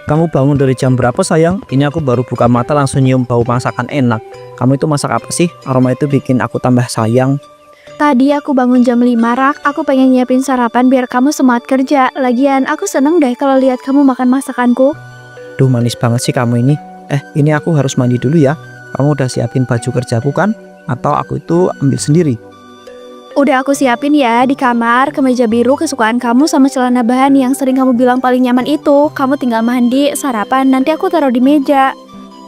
Kamu bangun dari jam berapa sayang? Ini aku baru buka mata langsung nyium bau masakan enak. Kamu itu masak apa sih? Aroma itu bikin aku tambah sayang. Tadi aku bangun jam 5 Rak, aku pengen nyiapin sarapan biar kamu semangat kerja. Lagian aku seneng deh kalau lihat kamu makan masakanku. Duh, manis banget sih kamu ini. Ini aku harus mandi dulu ya. Kamu udah siapin baju kerjaku kan? Atau aku itu ambil sendiri? Udah aku siapin ya di kamar, kemeja biru kesukaan kamu sama celana bahan yang sering kamu bilang paling nyaman itu. Kamu tinggal mandi, sarapan, nanti aku taruh di meja.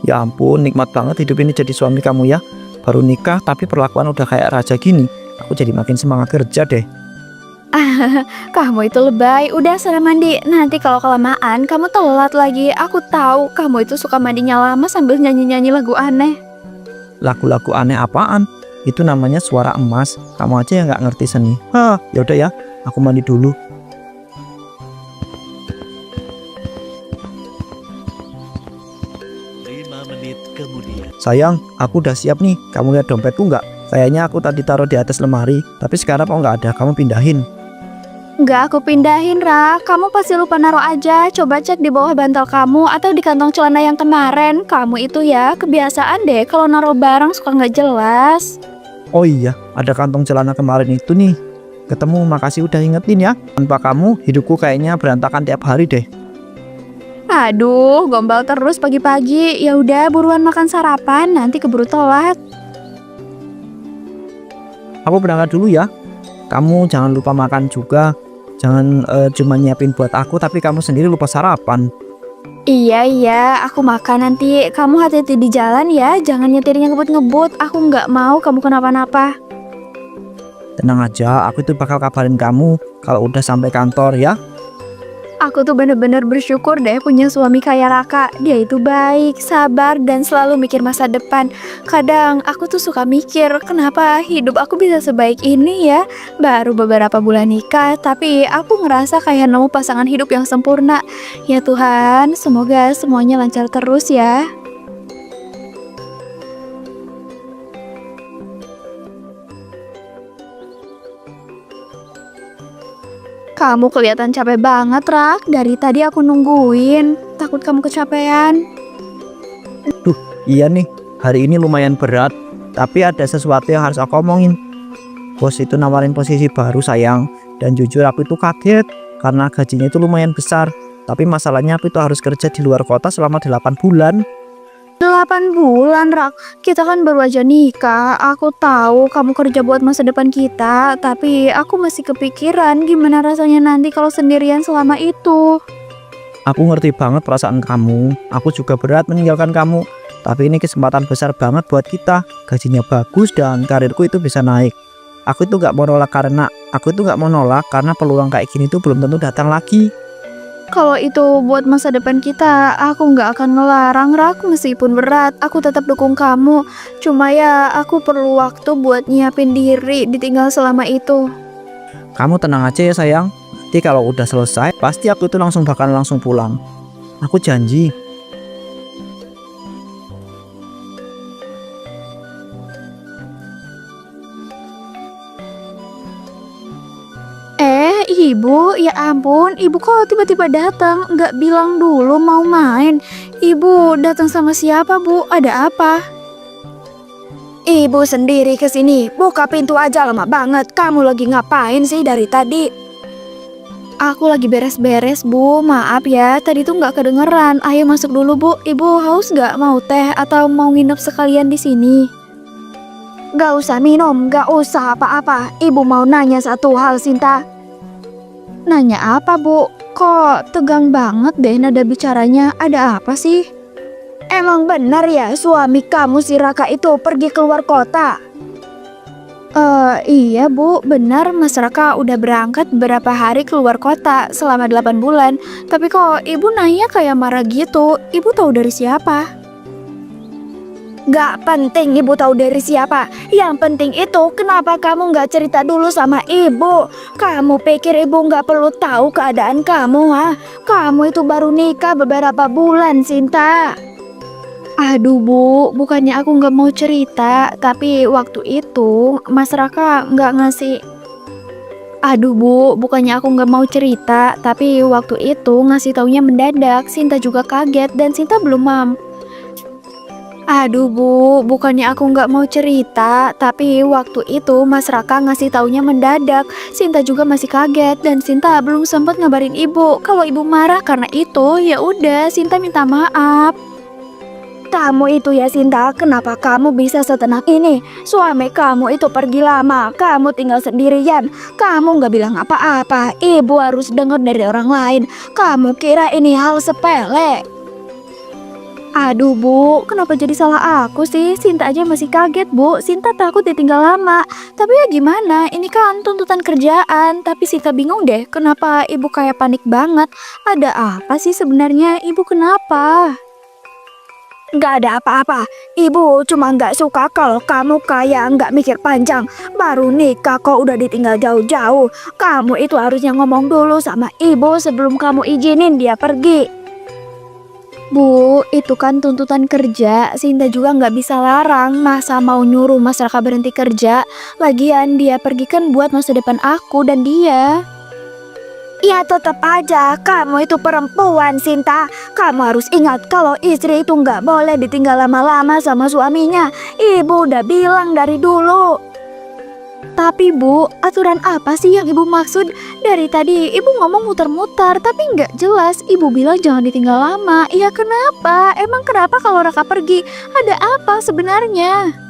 Ya ampun, nikmat banget hidup ini jadi suami kamu ya. Baru nikah tapi perlakuan udah kayak raja gini. Aku jadi makin semangat kerja deh. Kamu itu lebay, udah sana mandi. Nanti kalau kelamaan kamu telat lagi. Aku tahu kamu itu suka mandinya lama sambil nyanyi-nyanyi lagu aneh. Lagu-lagu aneh apaan? Itu namanya suara emas. Kamu aja yang nggak ngerti seni. Yaudah ya, aku mandi dulu. 5 menit kemudian. Sayang, aku udah siap nih. Kamu lihat dompetku nggak? Kayaknya aku tadi taruh di atas lemari, tapi sekarang kok nggak ada. Kamu pindahin. Nggak aku pindahin, Ra. Kamu pasti lupa naruh aja. Coba cek di bawah bantal kamu atau di kantong celana yang kemarin. Kamu itu ya kebiasaan deh kalau naruh barang suka nggak jelas. Oh iya, ada kantong celana kemarin itu nih. Ketemu, makasih udah ingetin ya. Tanpa kamu, hidupku kayaknya berantakan tiap hari deh. Aduh, gombal terus pagi-pagi. Ya udah, buruan makan sarapan, nanti keburu telat. Aku berangkat dulu ya. Kamu jangan lupa makan juga. Jangan cuma nyiapin buat aku, tapi kamu sendiri lupa sarapan. Iya, aku makan nanti. Kamu hati-hati di jalan ya, jangan nyetirnya ngebut-ngebut. Aku nggak mau kamu kenapa-napa. Tenang aja, aku tuh bakal kabarin kamu kalau udah sampai kantor ya. Aku tuh bener-bener bersyukur deh punya suami kayak Raka. Dia itu baik, sabar, dan selalu mikir masa depan. Kadang aku tuh suka mikir, kenapa hidup aku bisa sebaik ini ya? Baru beberapa bulan nikah, tapi aku ngerasa kayak nemu pasangan hidup yang sempurna. Ya Tuhan, semoga semuanya lancar terus ya. Kamu kelihatan capek banget, Rak. Dari tadi aku nungguin. Takut kamu kecapean. Iya nih, hari ini lumayan berat, tapi ada sesuatu yang harus aku omongin. Bos itu nawarin posisi baru sayang, dan jujur aku itu kaget karena gajinya itu lumayan besar. Tapi masalahnya aku itu harus kerja di luar kota selama 8 bulan. 8 bulan, Rak. Kita kan baru aja nikah. Aku tahu kamu kerja buat masa depan kita, tapi aku masih kepikiran gimana rasanya nanti kalau sendirian selama itu. Aku ngerti banget perasaan kamu. Aku juga berat meninggalkan kamu. Tapi ini kesempatan besar banget buat kita. Gajinya bagus dan karirku itu bisa naik. Aku itu nggak mau nolak karena peluang kayak gini tuh belum tentu datang lagi. Kalau itu buat masa depan kita, aku nggak akan ngelarang, Rak. Meskipun berat, aku tetap dukung kamu. Cuma ya, aku perlu waktu buat nyiapin diri ditinggal selama itu. Kamu tenang aja ya sayang. Nanti kalau udah selesai, pasti aku itu langsung pulang. Aku janji. Ibu, ya ampun, ibu kok tiba-tiba datang, nggak bilang dulu mau main. Ibu datang sama siapa, Bu? Ada apa? Ibu sendiri ke sini. Buka pintu aja, lama banget. Kamu lagi ngapain sih dari tadi? Aku lagi beres-beres, Bu. Maaf ya, tadi tuh nggak kedengeran. Ayo masuk dulu, Bu. Ibu haus nggak? Mau teh atau mau nginep sekalian di sini? Gak usah minum, gak usah apa-apa. Ibu mau nanya satu hal, Sinta. Nanya apa, Bu? Kok tegang banget deh nada bicaranya? Ada apa sih? Emang benar ya suami kamu si Raka itu pergi keluar kota? Iya Bu, benar Mas Raka udah berangkat beberapa hari keluar kota selama 8 bulan. Tapi kok ibu nanya kayak marah gitu? Ibu tahu dari siapa? Gak penting ibu tahu dari siapa. Yang penting itu kenapa kamu gak cerita dulu sama ibu? Kamu pikir ibu gak perlu tahu keadaan kamu, ha? Kamu itu baru nikah beberapa bulan, Sinta. Aduh Bu, bukannya aku gak mau cerita, tapi waktu itu Mas Raka gak ngasih. Aduh Bu, bukannya aku nggak mau cerita, tapi waktu itu ngasih taunya mendadak. Sinta juga kaget dan Sinta belum Aduh Bu, bukannya aku nggak mau cerita, tapi waktu itu Mas Raka ngasih taunya mendadak. Sinta juga masih kaget dan Sinta belum sempat ngabarin ibu. Kalau ibu marah karena itu, ya udah Sinta minta maaf. Kamu itu ya Sinta, kenapa kamu bisa setenang ini? Suami kamu itu pergi lama, kamu tinggal sendirian. Kamu nggak bilang apa-apa, ibu harus dengar dari orang lain. Kamu kira ini hal sepele? Aduh Bu, kenapa jadi salah aku sih? Sinta aja masih kaget Bu, Sinta takut ditinggal lama. Tapi ya gimana, ini kan tuntutan kerjaan. Tapi Sinta bingung deh, kenapa ibu kayak panik banget? Ada apa sih sebenarnya, ibu kenapa? Gak ada apa-apa, ibu cuma gak suka kalau kamu kayak gak mikir panjang. Baru nikah kok udah ditinggal jauh-jauh. Kamu itu harusnya ngomong dulu sama ibu sebelum kamu izinin dia pergi. Bu, itu kan tuntutan kerja. Sinta juga gak bisa larang. Masa mau nyuruh Mas Raka berhenti kerja? Lagian dia pergi kan buat masa depan aku dan dia. Ya tetap aja, kamu itu perempuan Sinta. Kamu harus ingat kalau istri itu nggak boleh ditinggal lama-lama sama suaminya. Ibu udah bilang dari dulu. Tapi Bu, aturan apa sih yang ibu maksud? Dari tadi ibu ngomong muter-muter tapi nggak jelas. Ibu bilang jangan ditinggal lama. Iya kenapa? Emang kenapa kalau Raka pergi? Ada apa sebenarnya?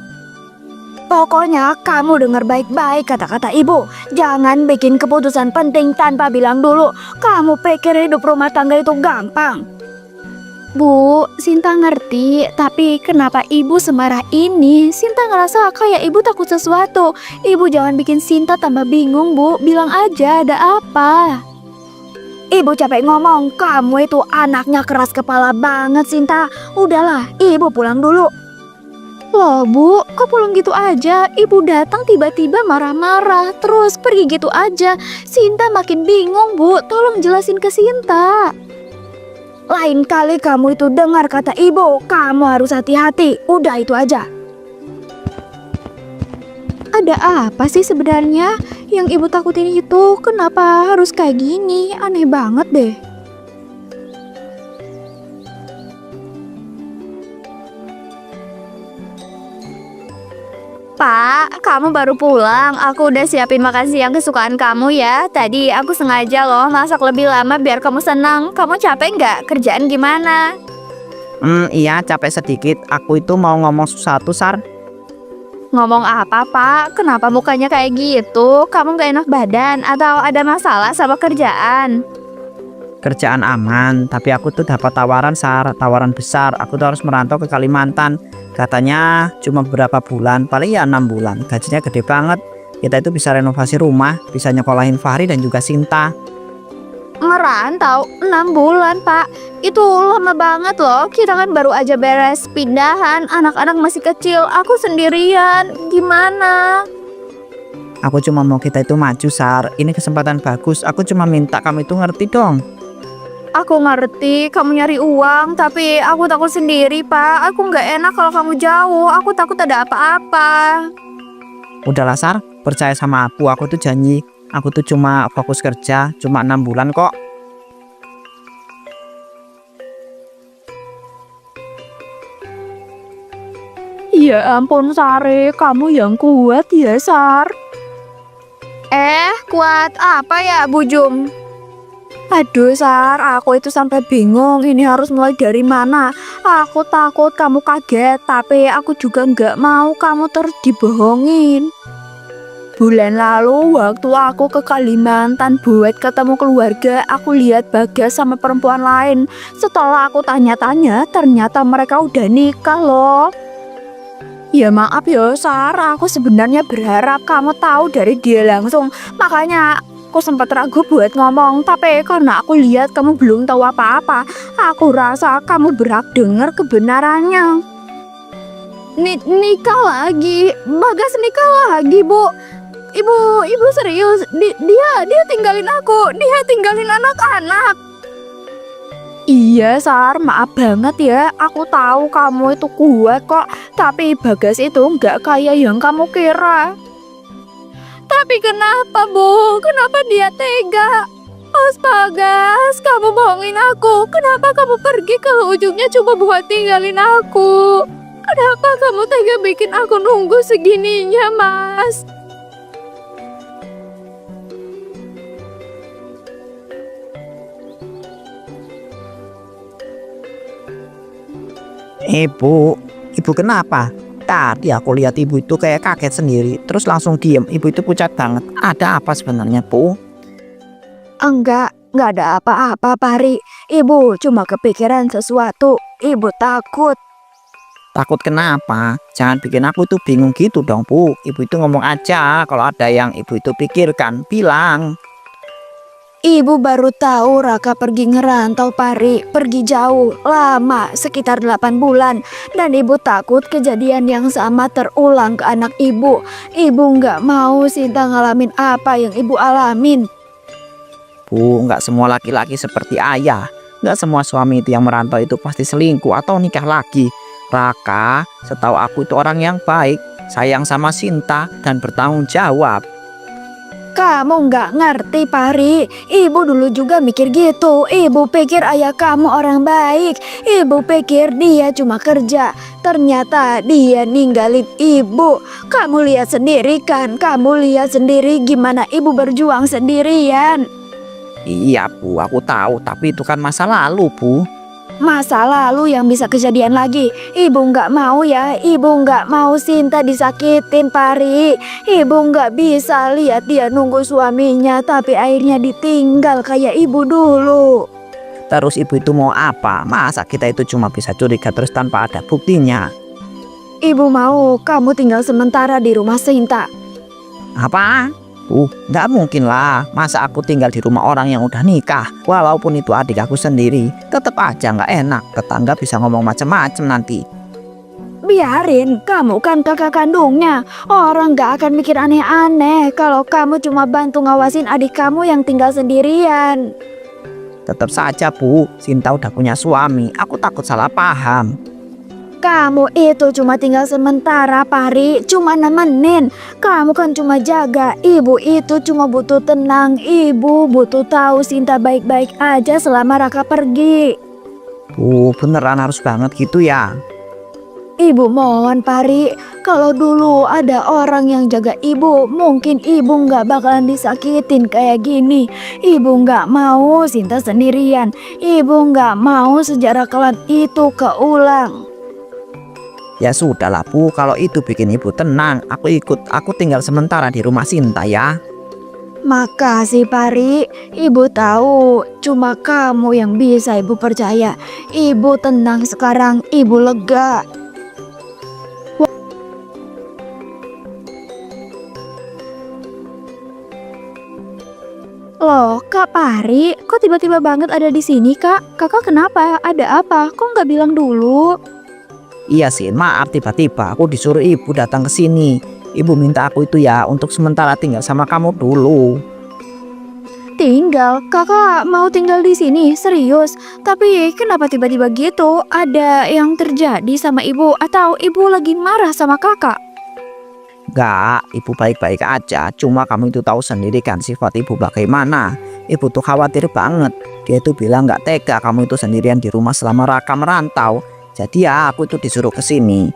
Pokoknya kamu dengar baik-baik kata-kata ibu. Jangan bikin keputusan penting tanpa bilang dulu. Kamu pikir hidup rumah tangga itu gampang? Bu, Sinta ngerti. Tapi kenapa ibu semarah ini? Sinta ngerasa kayak ibu takut sesuatu. Ibu jangan bikin Sinta tambah bingung Bu. Bilang aja ada apa. Ibu capek ngomong. Kamu itu anaknya keras kepala banget Sinta. Udahlah, ibu pulang dulu. Loh Bu, kok pulang gitu aja? Ibu datang tiba-tiba marah-marah, terus pergi gitu aja. Sinta makin bingung Bu, tolong jelasin ke Sinta. Lain kali kamu itu dengar kata ibu, kamu harus hati-hati. Udah itu aja. Ada apa sih sebenarnya? Yang ibu takutin itu kenapa harus kayak gini? Aneh banget deh. Pak, kamu baru pulang. Aku udah siapin makan siang kesukaan kamu ya. Tadi aku sengaja loh masak lebih lama biar kamu senang. Kamu capek nggak? Kerjaan gimana? Iya capek sedikit. Aku itu mau ngomong sesuatu Sar. Ngomong apa Pak? Kenapa mukanya kayak gitu? Kamu nggak enak badan atau ada masalah sama kerjaan? Kerjaan aman, tapi aku tuh dapat tawaran Sar, tawaran besar. Aku tuh harus merantau ke Kalimantan. Katanya cuma beberapa bulan, paling ya 6 bulan. Gajinya gede banget. Kita itu bisa renovasi rumah, bisa nyekolahin Fahri dan juga Sinta. Merantau 6 bulan Pak. Itu lama banget loh. Kita kan baru aja beres pindahan. Anak-anak masih kecil. Aku sendirian. Gimana? Aku cuma mau kita itu maju Sar. Ini kesempatan bagus. Aku cuma minta kamu itu ngerti dong. Aku ngerti kamu nyari uang, tapi aku takut sendiri, Pak. Aku nggak enak kalau kamu jauh. Aku takut ada apa-apa. Udahlah Sar, percaya sama aku. Aku tuh janji. Aku tuh cuma fokus kerja, cuma 6 bulan kok. Ya ampun, Sari. Kamu yang kuat ya, Sar. Kuat apa ya, Bu Jum? Aduh Sar, aku itu sampai bingung ini harus mulai dari mana. Aku takut kamu kaget, tapi aku juga nggak mau kamu terus dibohongin. Bulan lalu waktu aku ke Kalimantan buat ketemu keluarga, aku lihat Bagas sama perempuan lain. Setelah aku tanya-tanya, ternyata mereka udah nikah loh. Ya maaf ya Sar, aku sebenarnya berharap kamu tahu dari dia langsung. Makanya aku sempat ragu buat ngomong, tapi karena aku lihat kamu belum tahu apa-apa, aku rasa kamu berhak dengar kebenarannya. Nikah lagi? Bagas nikah lagi, Bu? Ibu serius? Dia tinggalin aku, dia tinggalin anak-anak. Iya Sar, maaf banget ya. Aku tahu kamu itu kuat kok, tapi Bagas itu nggak kayak yang kamu kira. Tapi kenapa, Bu? Kenapa dia tega? Astaga, kamu bohongin aku. Kenapa kamu pergi ke ujungnya cuma buat tinggalin aku? Kenapa kamu tega bikin aku nunggu segininya, Mas? Ibu kenapa? Tadi aku lihat ibu itu kayak kaget sendiri, terus langsung diem. Ibu itu pucat banget. Ada apa sebenarnya, Bu? Enggak ada apa-apa, Pari. Ibu cuma kepikiran sesuatu. Ibu takut. Takut kenapa? Jangan bikin aku tuh bingung gitu dong, Bu. Ibu itu ngomong aja kalau ada yang ibu itu pikirkan, bilang. Ibu baru tahu Raka pergi ngerantau, Pari. Pergi jauh, lama, sekitar 8 bulan. Dan ibu takut kejadian yang sama terulang ke anak ibu. Ibu nggak mau Sinta ngalamin apa yang ibu alamin. Bu, nggak semua laki-laki seperti ayah. Nggak semua suami itu yang merantau itu pasti selingkuh atau nikah lagi. Raka, setahu aku itu orang yang baik, sayang sama Sinta, dan bertanggung jawab. Kamu nggak ngerti, Pari. Ibu dulu juga mikir gitu. Ibu pikir ayah kamu orang baik. Ibu pikir dia cuma kerja. Ternyata dia ninggalin ibu. Kamu lihat sendiri kan. Kamu lihat sendiri gimana ibu berjuang sendirian. Iya, Bu, aku tahu. Tapi itu kan masa lalu, Bu. Masa lalu yang bisa kejadian lagi. Ibu nggak mau ya. Ibu nggak mau Sinta disakitin, Pari. Ibu nggak bisa lihat dia nunggu suaminya tapi akhirnya ditinggal kayak ibu dulu. Terus ibu itu mau apa? Masa kita itu cuma bisa curiga terus tanpa ada buktinya? Ibu mau kamu tinggal sementara di rumah Sinta. Apa? Nggak mungkin lah. Masa aku tinggal di rumah orang yang udah nikah? Walaupun itu adik aku sendiri, tetap aja nggak enak. Tetangga bisa ngomong macem-macem nanti. Biarin, kamu kan kakak kandungnya. Orang gak akan mikir aneh-aneh kalau kamu cuma bantu ngawasin adik kamu yang tinggal sendirian. Tetap saja, Bu, Sinta udah punya suami. Aku takut salah paham. Kamu itu cuma tinggal sementara, Pari. Cuma nemenin. Kamu kan cuma jaga. Ibu itu cuma butuh tenang. Ibu butuh tahu Sinta baik-baik aja selama Raka pergi. Bu, beneran harus banget gitu ya? Ibu mohon, Pari. Kalau dulu ada orang yang jaga ibu, mungkin ibu nggak bakalan disakitin kayak gini. Ibu nggak mau Sinta sendirian. Ibu nggak mau sejarah kelam itu keulang. Ya sudahlah, Bu, kalau itu bikin ibu tenang, aku ikut. Aku tinggal sementara di rumah Sinta ya. Makasih, Pari. Ibu tahu cuma kamu yang bisa ibu percaya. Ibu tenang sekarang, ibu lega. Loh, Kak Pari, kok tiba-tiba banget ada di sini, Kak? Kakak kenapa? Ada apa? Kok nggak bilang dulu? Iya sih, maaf tiba-tiba aku disuruh ibu datang ke sini. Ibu minta aku itu ya untuk sementara tinggal sama kamu dulu. Tinggal? Kakak mau tinggal di sini? Serius? Tapi kenapa tiba-tiba gitu? Ada yang terjadi sama ibu atau ibu lagi marah sama kakak? Enggak, ibu baik-baik aja. Cuma kamu itu tahu sendiri kan sifat ibu bagaimana. Ibu tuh khawatir banget. Dia itu bilang nggak tega kamu itu sendirian di rumah selama Raka merantau. Jadi ya aku itu disuruh ke sini.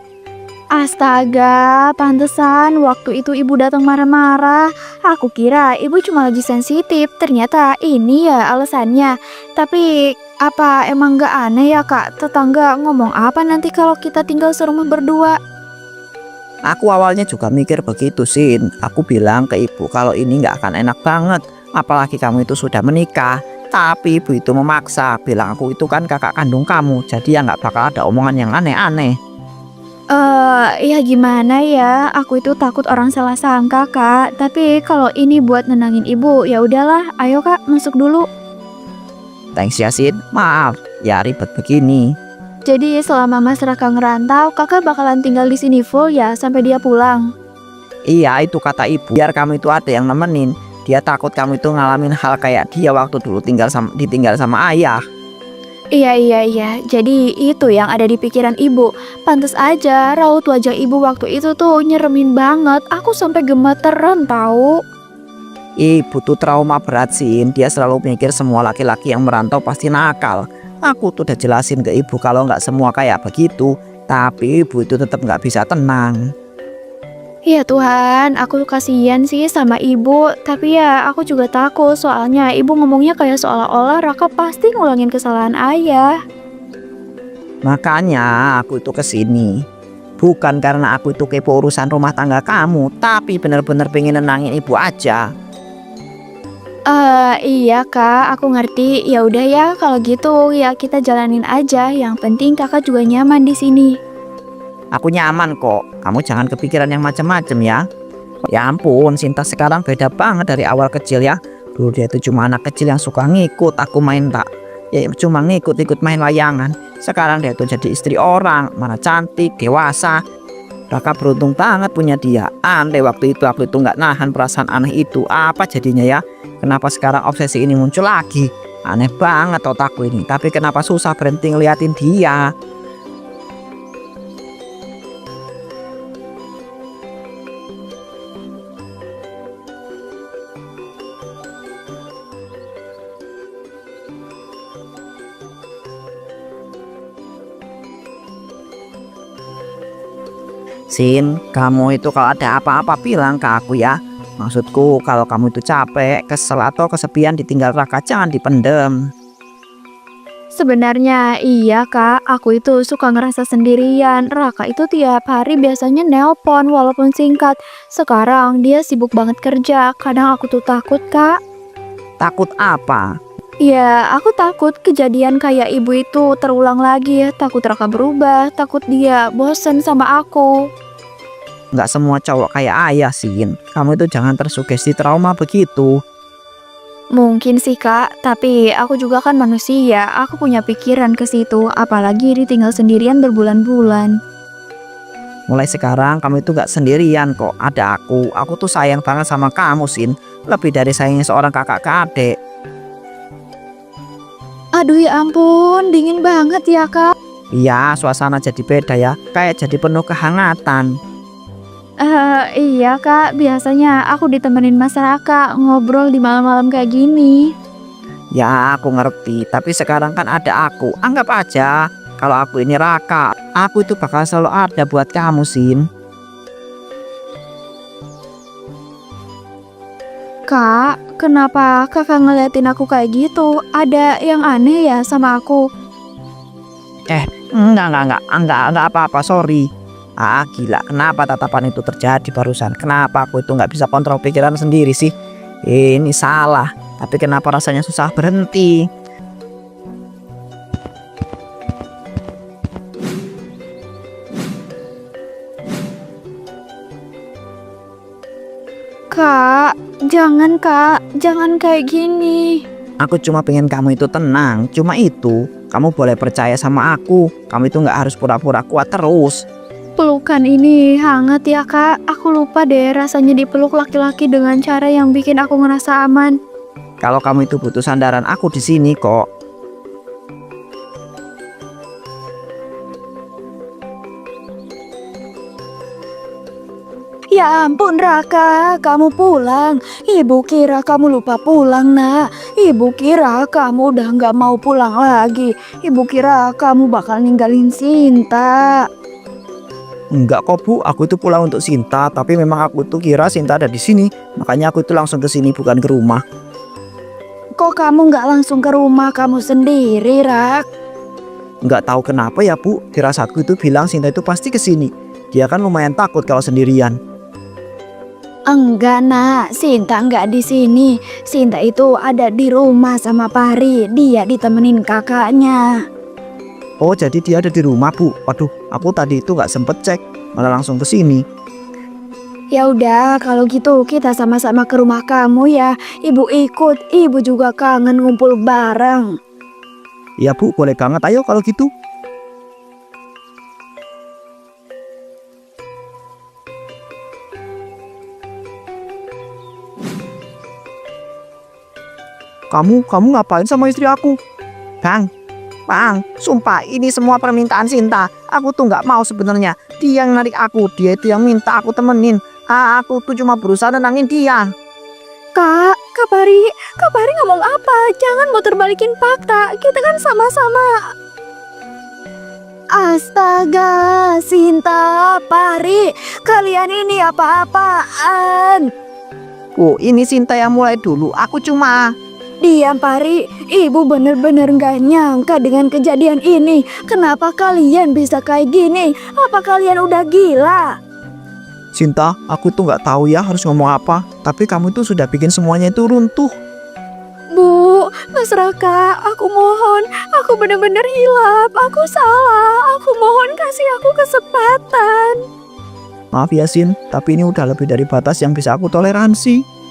Astaga, pantesan waktu itu ibu datang marah-marah. Aku kira ibu cuma lagi sensitif. Ternyata ini ya alasannya. Tapi apa emang gak aneh ya, Kak? Tetangga ngomong apa nanti kalau kita tinggal serumah berdua? Aku awalnya juga mikir begitu, Sin. Aku bilang ke ibu kalau ini nggak akan enak banget. Apalagi kamu itu sudah menikah. Tapi ibu itu memaksa, bilang aku itu kan kakak kandung kamu. Jadi ya nggak bakal ada omongan yang aneh-aneh. Ya gimana ya? Aku itu takut orang salah sangka, Kak. Tapi kalau ini buat nenangin ibu, ya udahlah. Ayo, Kak, masuk dulu. Thanks ya, Sin. Maaf, ya ribet begini. Jadi selama Mas Raka ngerantau, kakak bakalan tinggal di sini full ya sampai dia pulang. Iya, itu kata ibu. Biar kamu itu ada yang nemenin. Dia takut kamu itu ngalamin hal kayak dia waktu dulu ditinggal sama ayah. Iya. Jadi itu yang ada di pikiran ibu. Pantes aja raut wajah ibu waktu itu tuh nyeremin banget. Aku sampai gemeteran tahu. Ibu tuh trauma berat Sin. Dia selalu mikir semua laki-laki yang merantau pasti nakal. Aku tuh udah jelasin ke ibu kalau nggak semua kayak begitu. Tapi ibu itu tetap nggak bisa tenang. Ya Tuhan, aku kasihan sih sama ibu. Tapi ya aku juga takut soalnya ibu ngomongnya kayak seolah-olah Raka pasti ngulangin kesalahan ayah. Makanya aku itu kesini. Bukan karena aku itu kepo urusan rumah tangga kamu. Tapi bener-bener pengen nenangin ibu aja. Iya kak, aku ngerti. Ya udah ya, kalau gitu ya kita jalanin aja. Yang penting kakak juga nyaman di sini. Aku nyaman kok. Kamu jangan kepikiran yang macam-macam ya. Ya ampun, Sinta sekarang beda banget dari awal kecil ya. Dulu dia itu cuma anak kecil yang suka ngikut aku main tak. Ya cuma ngikut-ikut main layangan. Sekarang dia tuh jadi istri orang, mana cantik, dewasa. Raka beruntung banget punya dia. Andai waktu itu aku itu nggak nahan perasaan aneh itu, apa jadinya ya? Kenapa sekarang obsesi ini muncul lagi? Aneh banget otakku ini. Tapi kenapa susah berhenti ngeliatin dia? Sin, kamu itu kalau ada apa-apa bilang ke aku ya. Maksudku kalau kamu itu capek, kesel atau kesepian ditinggal Raka jangan dipendem. Sebenarnya iya kak, aku itu suka ngerasa sendirian. Raka itu tiap hari biasanya nelpon walaupun singkat. Sekarang dia sibuk banget kerja, kadang aku tuh takut kak. Takut apa? Ya aku takut kejadian kayak ibu itu terulang lagi. Takut Raka berubah, takut dia bosen sama aku. Nggak semua cowok kayak ayah Sin. Kamu itu jangan tersugesti trauma begitu. Mungkin sih kak, tapi aku juga kan manusia. Aku punya pikiran ke situ, apalagi ditinggal sendirian berbulan-bulan. Mulai sekarang kamu itu nggak sendirian kok. Ada aku. Aku tuh sayang banget sama kamu Sin. Lebih dari sayangnya seorang kakak ke adik. Aduh ya ampun, dingin banget ya kak. Iya, suasana jadi beda ya. Kayak jadi penuh kehangatan. Iya kak, biasanya aku ditemenin Mas Raka ngobrol di malam-malam kayak gini. Ya aku ngerti. Tapi sekarang kan ada aku. Anggap aja kalau aku ini Raka. Aku itu bakal selalu ada buat kamu Sin. Kak, kenapa kakak ngeliatin aku kayak gitu? Ada yang aneh ya sama aku? Enggak apa-apa, sorry. Gila, kenapa tatapan itu terjadi barusan? Kenapa aku itu nggak bisa kontrol pikiran sendiri sih? Ini salah, tapi kenapa rasanya susah berhenti? Kak, jangan kayak gini. Aku cuma pengen kamu itu tenang, cuma itu. Kamu boleh percaya sama aku, kamu itu nggak harus pura-pura kuat terus. Pelukan ini hangat ya kak. Aku lupa deh rasanya dipeluk laki-laki dengan cara yang bikin aku ngerasa aman. Kalau kamu itu butuh sandaran, aku di sini kok. Ya ampun Raka, kamu pulang. Ibu kira kamu lupa pulang nak. Ibu kira kamu udah nggak mau pulang lagi. Ibu kira kamu bakal ninggalin Sinta. Enggak kok Bu, aku itu pulang untuk Sinta, tapi memang aku tuh kira Sinta ada di sini, makanya aku itu langsung ke sini bukan ke rumah. Kok kamu nggak langsung ke rumah kamu sendiri, Rak? Nggak tahu kenapa ya Bu, firasatku itu bilang Sinta itu pasti ke sini. Dia kan lumayan takut kalau sendirian. Enggak nak, Sinta nggak di sini. Sinta itu ada di rumah sama Pari. Dia ditemenin kakaknya. Oh jadi dia ada di rumah Bu. Waduh, aku tadi itu nggak sempet cek, malah langsung ke sini. Ya udah, kalau gitu kita sama-sama ke rumah kamu ya. Ibu ikut, ibu juga kangen ngumpul bareng. Ya Bu, boleh banget. Ayo kalau gitu. Kamu ngapain sama istri aku? Bang, Bang, sumpah ini semua permintaan Sinta. Aku tuh nggak mau sebenarnya. Dia yang narik aku, dia itu yang minta aku temenin. Aku tuh cuma berusaha nenangin dia. Kak Pari ngomong apa? Jangan muter balikin fakta. Kita kan sama-sama. Astaga, Sinta, Pari, kalian ini apa-apaan? Bu, ini Sinta yang mulai dulu. Aku cuma... Diam, Pari. Ibu bener-bener gak nyangka dengan kejadian ini. Kenapa kalian bisa kayak gini? Apa kalian udah gila? Sinta, aku tuh nggak tahu ya harus ngomong apa. Tapi kamu tuh sudah bikin semuanya itu runtuh. Bu, Mas Raka, aku mohon. Aku bener-bener hilap. Aku salah. Aku mohon kasih aku kesempatan. Maaf ya Sin, tapi ini udah lebih dari batas yang bisa aku toleransi.